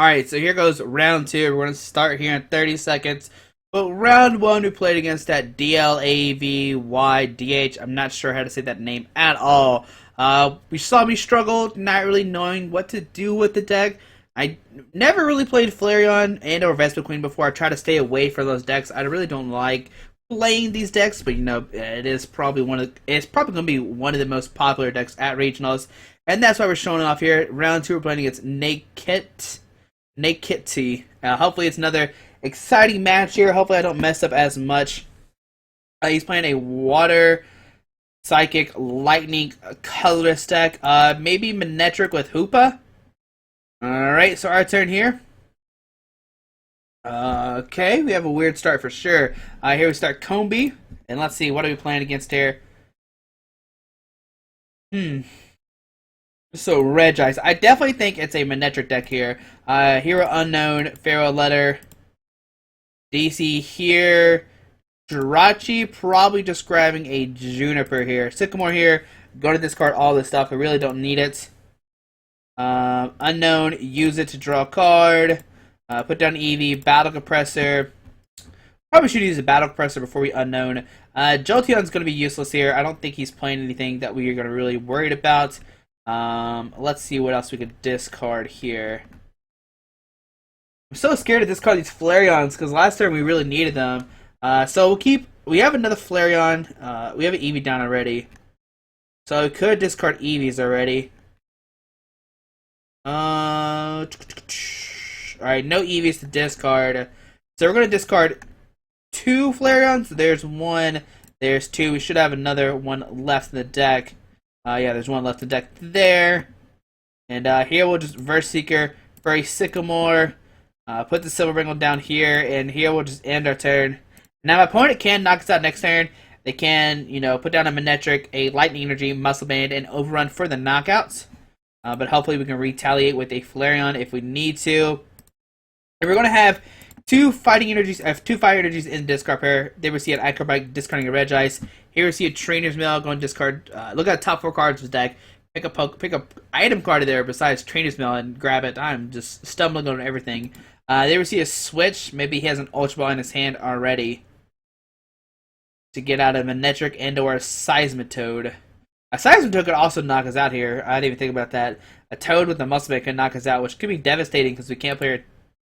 Alright, so here goes round two. We're going to start here in 30 seconds. But round one, we played against that DLAVYDH. I'm not sure how to say that name at all. We saw me struggle, not really knowing what to do with the deck. I never really played Flareon and or Vespiquen before. I try to stay away from those decks. I really don't like playing these decks, but you know, it's probably going to be one of the most popular decks at regionals. And that's why we're showing off here. Round two, we're playing against Nakitty. Hopefully it's another exciting match here. Hopefully I don't mess up as much. He's playing a Water, Psychic, Lightning, Colorless deck. Maybe Manectric with Hoopa. Alright, so our turn here. Okay, we have a weird start for sure. Here we start Combi. And let's see, what are we playing against here? So, Regice. I definitely think it's a Manectric deck here. Hero Unknown, Pharaoh Letter, DC here, Jirachi, probably just grabbing a Juniper here. Sycamore here, go to discard all this stuff. I really don't need it. Unknown, use it to draw a card. Put down Eevee, Battle Compressor. Probably should use a Battle Compressor before we Unknown. Jolteon's going to be useless here. I don't think he's playing anything that we are going to really worried about. Let's see what else we could discard here. I'm so scared to discard these Flareons because last turn we really needed them. So we have another Flareon. We have an Eevee down already. So we could discard Eevees already. Alright, no Eevees to discard. So we're going to discard two Flareons. There's one, there's two. We should have another one left in the deck. Yeah, there's one left in the deck there. And here we'll just Vespiquen, Furry Sycamore. Put the Silver Ringle down here, and here we'll just end our turn. Now my opponent can knock us out next turn. They can, you know, put down a Manectric, a Lightning Energy, Muscle Band, and Overrun for the knockouts. But hopefully we can retaliate with a Flareon if we need to. And we're going to have two fire energies in discard pair. They will see an Acrobike discarding a Regice. Here we see a Trainer's Mail going to discard. Look at the top four cards of his deck. Pick a item card there besides Trainer's Mail and grab it. I'm just stumbling on everything. There we see a Switch. Maybe he has an Ultra Ball in his hand already to get out of Manectric and or a Seismitoad. A Seismitoad could also knock us out here. I didn't even think about that. A Toad with a Muscle Band could knock us out, which could be devastating because we can't play our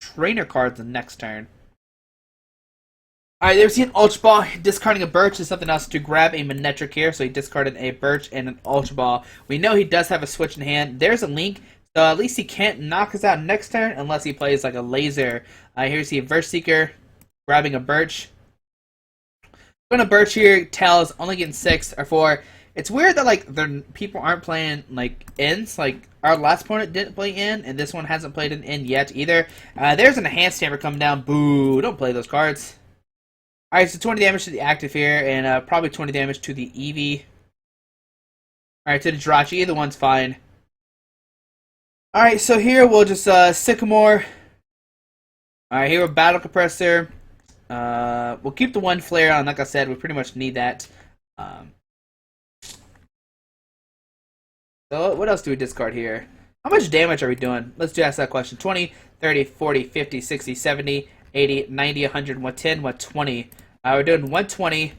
trainer cards the next turn. Alright, there's an Ultra Ball. Discarding a Birch is something else to grab a Manectric here, so he discarded a Birch and an Ultra Ball. We know he does have a Switch in hand. There's a Link, so at least he can't knock us out next turn unless he plays like a Laser. Here's the Vespiquen, grabbing a Birch. Going to Birch here, Tails, only getting 6 or 4. It's weird that like people aren't playing like ends. Like our last opponent didn't play in, and this one hasn't played an end yet either. There's an Enhanced Hammer coming down. Boo! Don't play those cards. All right, so 20 damage to the active here, and probably 20 damage to the Eevee. All right, to the Jirachi. Either one's fine. All right, so here we'll just Sycamore. All right, here we're Battle Compressor. We'll keep the one Flareon. Like I said, we pretty much need that. So what else do we discard here? How much damage are we doing? Let's just ask that question. 20, 30, 40, 50, 60, 70, 80, 90, 100, 110, 120. We're doing 120.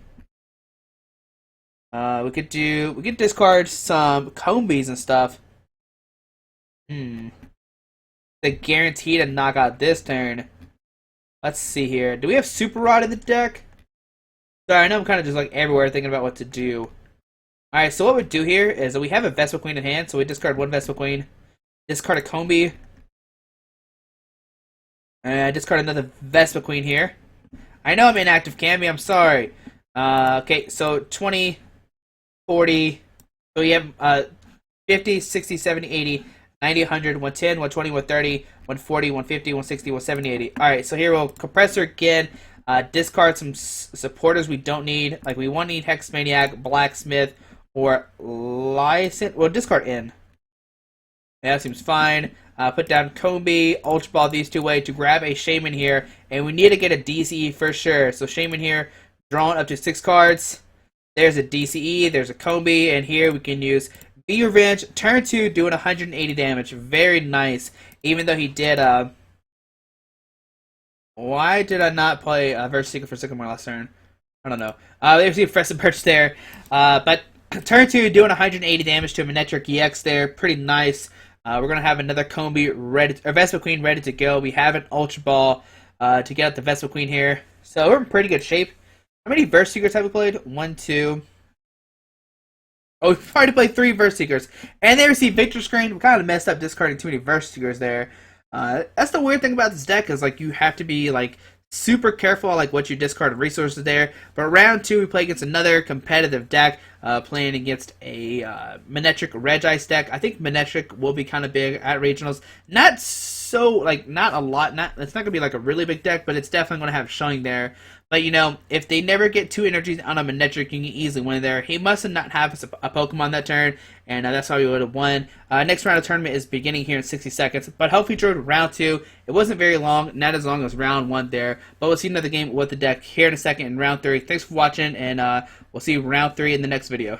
We could discard some Combis and stuff. The guarantee to knock out this turn. Let's see here. Do we have Super Rod in the deck? Sorry, I know I'm kind of just like everywhere thinking about what to do. Alright, so what we do here is that we have a Vespiquen in hand, so we discard one Vespiquen, discard a Combi, and discard another Vespiquen here. I know I'm inactive, Camby, I'm sorry. Okay, so 20, 40, so we have 50, 60, 70, 80, 90, 100, 110, 120, 130, 140, 150, 160, 170, 80. Alright, so here we'll Compressor again, discard some supporters we don't need. Like, we won't need Hex Maniac, Blacksmith, or License. Well, discard in. Yeah, that seems fine. Put down Combi, Ultra Ball these two away to grab a Shaman here. And we need to get a DCE for sure. So Shaman here, drawing up to 6 cards. There's a DCE, there's a Combi, and here we can use V Revenge. Turn 2, doing 180 damage. Very nice. Even though he did Why did I not play Vespiquen for Sycamore last turn? I don't know. They received Fresh Perch there. But turn 2, doing 180 damage to a Manectric EX there. Pretty nice. We're going to have another Combi ready, or Vespiquen ready to go. We have an Ultra Ball to get out the Vespiquen here. So we're in pretty good shape. How many Vespiquen have we played? 1, 2. Oh, we've already played 3 Vespiquen. And they received Victor Screen. We kind of messed up discarding too many Vespiquen there. That's the weird thing about this deck is like you have to be like super careful like what you discard of resources there. But round 2 we play against another competitive deck, playing against a Manectric Regice deck. I think Manectric will be kind of big at regionals. Not so like not a lot. It's not gonna be like a really big deck, but it's definitely gonna have showing there. But you know, if they never get 2 energies on a Manectric, you can easily win there. He must not have a Pokemon that turn, and that's how we would have won. Next round of tournament is beginning here in 60 seconds, but hopefully during round 2, it wasn't very long, not as long as round 1 there. But we'll see another game with the deck here in a second in round 3. Thanks for watching, and we'll see round 3 in the next video.